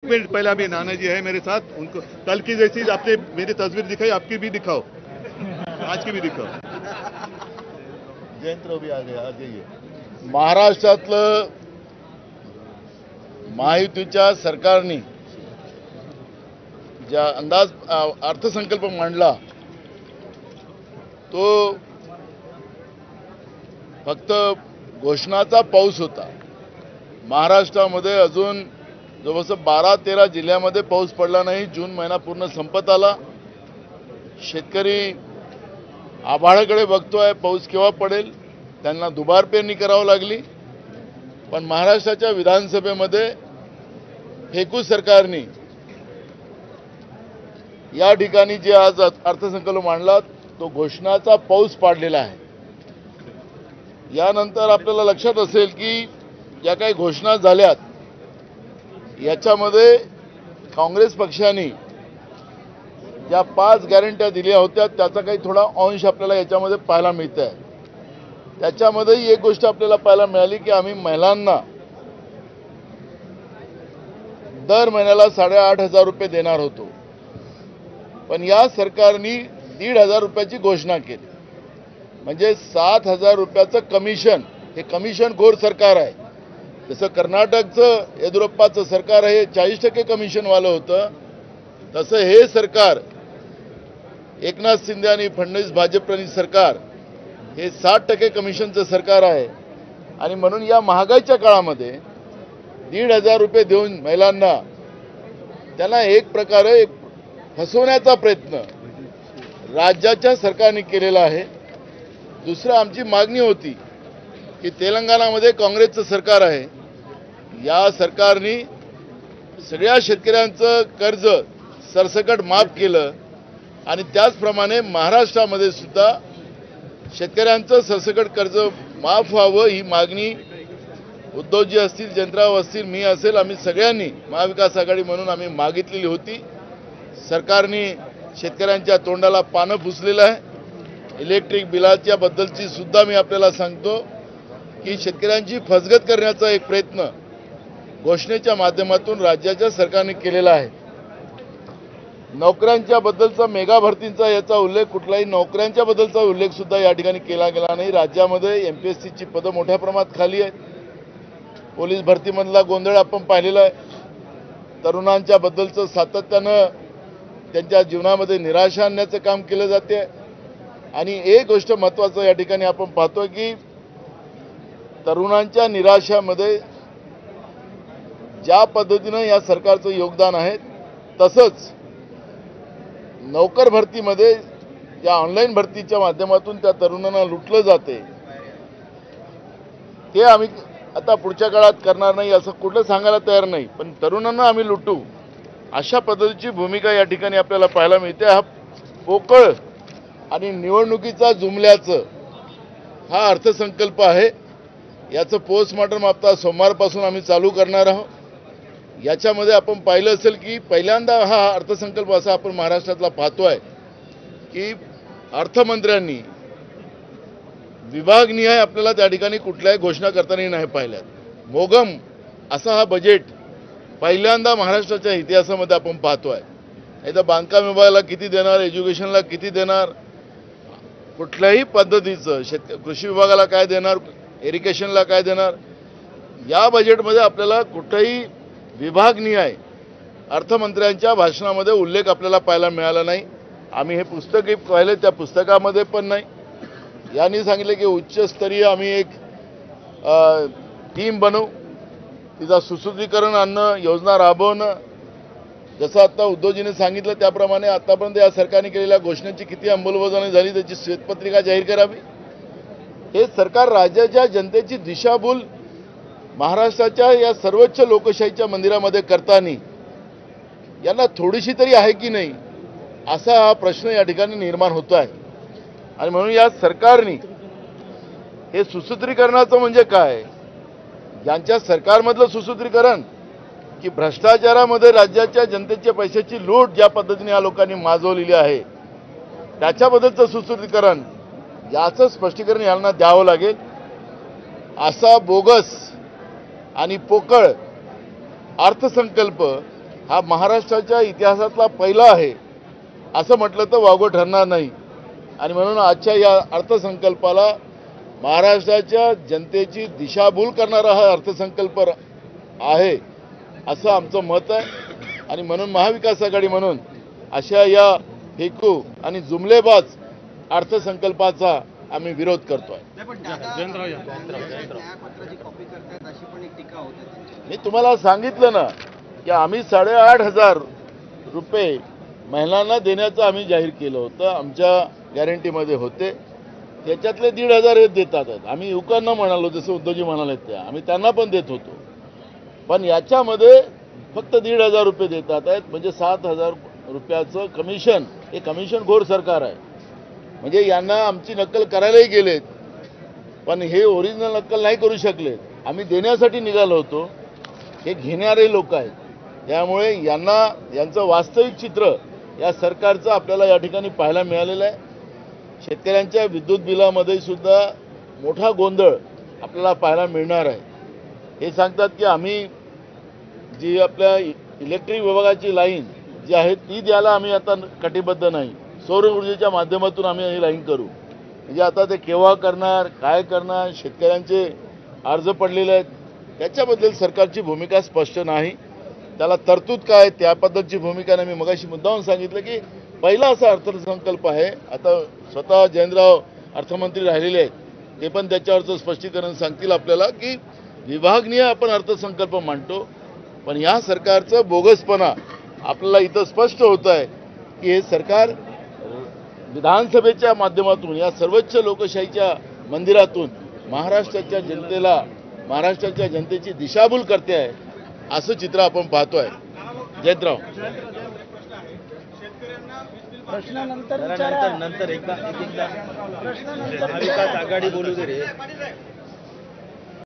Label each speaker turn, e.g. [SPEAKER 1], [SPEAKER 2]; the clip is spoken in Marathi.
[SPEAKER 1] मिनट पहले अभी नाना जी है मेरे साथ, उनको कल की जैसी आपने मेरी तस्वीर दिखाई, आपकी भी दिखाओ, आज की भी दिखाओ। जयंत भी आ गया, आ जाइए।
[SPEAKER 2] महाराष्ट्रातलं महायुतीच्या सरकारने ज्या अर्थसंकल्प मांडला तो फक्त घोषणाचा पाऊस होता। महाराष्ट्रामध्ये अजून जवळजवळ 12-13 जिल्ह्यामध्ये पाऊस पडला नाही। जून महिना पूर्ण संपत आला। शेतकरी आभाळाकडे बघतोय, पाऊस केव्हा पडेल, त्यांना दुबार पेरणी करावी लागली। पण महाराष्ट्राच्या विधानसभेमध्ये फेकू सरकारने या ठिकाणी जे आज अर्थसंकल्प मांडला तो घोषणाचा पाऊस पाडलेला आहे। यानंतर आपल्याला लक्षात असेल की ज्या काही घोषणा झाल्यात याच्यामध्ये काँग्रेस पक्षाने ज्या 5 गॅरंट्या दिल्या होत्या त्याचा काही थोडा अंश आपल्याला याच्यामध्ये पाहायला मिळतंय। त्याच्यामध्ये एक गोष्ट आपल्याला पाहायला मिळाली की आम्ही महिलांना दर महिन्याला 8,500 रुपये देणार होतो, पण या सरकारने 1,500 रुपयाची घोषणा केली। म्हणजे 7,000 रुपयाचं कमिशन, हे कमिशनखोर सरकार आहे। जसं कर्नाटकचं येदियुरप्पाचं सरकार आहे 40% कमिशनवालं होतं, तसं हे सरकार एकनाथ शिंदे आणि फडणवीस भाजपनी सरकार हे 60% कमिशनचं सरकार आहे। आणि म्हणून या महागाईच्या काळामध्ये 1,500 रुपये देऊन महिलांना त्यांना एक प्रकारे फसवण्याचा प्रयत्न राज्याच्या सरकारने केलेला आहे। दुसरं आमची मागणी होती की तेलंगणामध्ये काँग्रेसचं सरकार आहे, या सरकारने सगळ्या शेतकऱ्यांचं कर्ज सरसकट माफ केलं आणि त्याचप्रमाणे महाराष्ट्रामध्ये सुद्धा शेतकऱ्यांचं सरसकट कर्ज माफ व्हावं ही मागणी उद्धवजी असतील, जयंतराव असतील, मी असेल, आम्ही सगळ्यांनी महाविकास आघाडी म्हणून आम्ही मागितलेली होती। सरकारने शेतकऱ्यांच्या तोंडाला पानं पुसलेलं आहे। इलेक्ट्रिक बिलाच्या बद्दलची सुद्धा मी आपल्याला सांगतो की शेतकऱ्यांची फसगत करण्याचा एक प्रयत्न घोषणेच्या माध्यमातून राज्याच्या सरकारने केलेला आहे। नोकऱ्यांच्या बद्दलचा मेगा भरतींचा याचा उल्लेख, कुठलाही नोकऱ्यांच्या बद्दलचा उल्लेख सुद्धा या ठिकाणी केला गेला नाही। राज्यामध्ये एमपीएससीची पदं मोठ्या प्रमाणात खाली आहेत। पोलीस भरतीमधला गोंधळ आपण पाहिलेला आहे। तरुणांच्या बद्दलचं सातत्यानं त्यांच्या जीवनामध्ये निराशा आणण्याचं काम केलं जाते। आणि एक गोष्ट महत्त्वाचं या ठिकाणी आपण पाहतो की तरुणांच्या निराशामध्ये ज्या पद्धतीनं या सरकारचं योगदान आहे तसंच नोकर भरतीमध्ये या ऑनलाईन भरतीच्या माध्यमातून त्या तरुणांना लुटलं जाते, ते आम्ही आता पुढच्या काळात करणार नाही असं कुठलं सांगायला तयार नाही, पण तरुणांना आम्ही लुटू अशा पद्धतीची भूमिका या ठिकाणी आपल्याला पाहायला मिळते। हा पोकळ आणि निवडणुकीचा जुमल्याचं हा अर्थसंकल्प आहे। याचं पोस्टमॉर्टम आता सोमवारपासून आम्ही चालू करणार आहोत। याच्यामध्ये आपण पाहिलं असेल की पहिल्यांदा हा अर्थसंकल्प असा आपण महाराष्ट्रातला पाहतोय की अर्थमंत्र्यांनी विभागनिहाय आपल्याला त्या ठिकाणी कुठल्याही घोषणा करताना नाही पाहिल्यात। मोगम असा हा बजेट पहिल्यांदा महाराष्ट्राच्या इतिहासामध्ये आपण पाहतोय। इथं बांधकाम विभागाला किती देणार, एज्युकेशनला किती देणार, कुठल्याही पद्धतीचं कृषी विभागाला काय देणार, इरिगेशनला काय देणार, या बजेटमध्ये आपल्याला कुठेही विभागनिहाय अर्थमंत्र्यांच्या भाषणामध्ये उल्लेख आपल्याला पाहायला मिळाला नाही। आम्ही हे पुस्तकही पाहिले, त्या पुस्तकामध्ये पण नाही। यांनी सांगितले की उच्चस्तरीय आम्ही एक टीम बनवू, तिचा सुसूत्रीकरण आणणं, योजना राबवणं। जसं आता उद्धवजीने सांगितलं त्याप्रमाणे आतापर्यंत या सरकारने केलेल्या घोषणेची किती अंमलबजावणी झाली त्याची श्वेतपत्रिका जाहीर करावी। हे सरकार राज्याच्या जनतेची दिशाभूल महाराष्ट्राच्या या सर्वोच्च लोकशाहीच्या मंदिरामध्ये करताना यांना थोडीशी तरी आहे की नाही असा हा प्रश्न या ठिकाणी निर्माण होतो आहे। आणि म्हणून या सरकारने हे सुसूत्रीकरणाचं म्हणजे काय, यांच्या सरकारमधलं सुसूत्रीकरण की भ्रष्टाचारामध्ये राज्याच्या जनतेच्या पैशाची लूट ज्या पद्धतीने या लोकांनी माजवलेली आहे त्याच्याबद्दलचं सुसूत्रीकरण, याचं स्पष्टीकरण यांना द्यावं लागेल। असा बोगस आणि पोकळ अर्थसंकल्प हा महाराष्ट्राच्या इतिहासातला पहिला आहे असं म्हटलं तर वावगं ठरणार नाही. आणि म्हणून आजच्या या अर्थसंकल्पाला महाराष्ट्राच्या जनतेची दिशाभूल करणारा हा अर्थसंकल्प आहे असं आमचं मत आहे. आणि म्हणून महाविकास आघाडी म्हणून अशा या फेकू आणि जुमलेबाज अर्थसंकल्पाचा आम्ही विरोध करतोय. मी तुम्हाला सांगितलं ना की आम्ही 8,500 रुपये महिलांना देण्याचं आम्ही जाहीर केलं होतं, आमच्या गॅरंटीमध्ये होते. त्याच्यातले 1,500 हे देतात. आम्ही युवकांना म्हणालो, जसं उद्धवजी म्हणाले त्या आम्ही त्यांना पण देत होतो. पण याच्यामध्ये फक्त 1,500 रुपये देतात आहेत. म्हणजे 7,000 रुपयाचं कमिशन. हे कमिशनखोर सरकार आहे. म्हणजे यांना आमची नक्कल करायलाही गेलेत, पण हे ओरिजिनल नक्कल नाही करू शकले. आम्ही देण्यासाठी निघालो होतो, हे घेणारे लोक आहेत. त्यामुळे यांचं वास्तविक चित्र या सरकारचं आपल्याला या ठिकाणी पाहायला मिळालेलं आहे. शेतकऱ्यांच्या विद्युत बिलामध्ये सुद्धा मोठा गोंधळ आपल्याला पाहायला मिळणार आहे. हे सांगतात की आम्ही जी आपल्या इलेक्ट्रिक विभागाची लाईन जी आहे ती द्यायला आम्ही आता कटिबद्ध नाही. सौर ऊर्जेच्या माध्यमातून आम्ही ही लाईन करू. म्हणजे आता ते केव्हा करणार, काय करणार, शेतकऱ्यांचे अर्ज पडलेले आहेत, त्याच्याबद्दल सरकारची भूमिका स्पष्ट नाही. त्याला तरतूद काय त्या पद्धतीची भूमिका नाही. मी मगाशी मुद्दाहून सांगितलं की पहिला असा अर्थसंकल्प आहे. आता स्वतः जयंतराव अर्थमंत्री राहिलेले आहेत, ते पण त्याच्यावरचं स्पष्टीकरण सांगतील आपल्याला की विभागनीय आपण अर्थसंकल्प मांडतो. पण या सरकारचं बोगसपणा आपल्याला इथं स्पष्ट होत आहे की हे सरकार विधानसभेच्या माध्यमातून या सर्वोच्च लोकशाहीच्या मंदिरातून महाराष्ट्राच्या जनतेला, महाराष्ट्राच्या जनतेची दिशाभूल करते आहे असं चित्र आपण पाहतोय. जयंतराव,
[SPEAKER 3] प्रश्नानंतर एकदा महाविकास आघाडी बोलू दे रे.